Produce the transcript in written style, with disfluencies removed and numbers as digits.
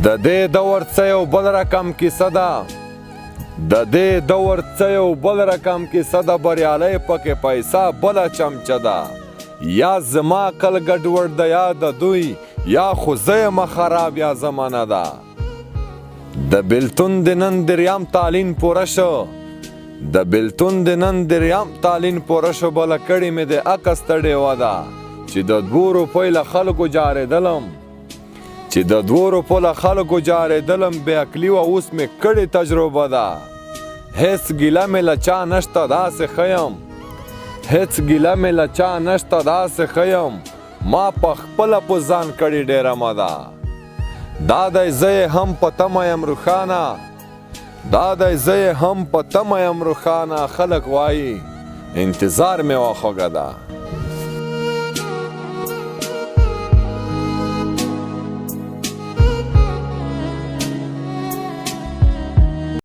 د دې دور څه یو بل رقم کیسه ده د دې دور څه یو بل رقم کیسه ده بریالی پکې پیسه بله چمچه ده یا زما عقل ګډوډ ده یا د دوی یا خو زه یم خراب یا زمانه ده د بېلتون د نن دریام تعلیم پوره شو د بېلتون د نن دریام تعلیم پوره شو بله کړې مې د عکس تړې وه ده چې د 2 روپۍ له خلکو جارېدلم چې د 2 روپو له خلکو جارېدلم بې عقلي وه اوس مې کړې تجربه ده هېڅ ګیله مې له چا نشته داسې ښه یم هېڅ ګیله مې له چا نشته داسې ښه یم ما په خپله په ځان کړې ډېره مده دا دی زه یې هم په تمه یم روښانه دا دی زه یې هم په تمه یم روښانه خلک وایي انتظار مې وخوږه ده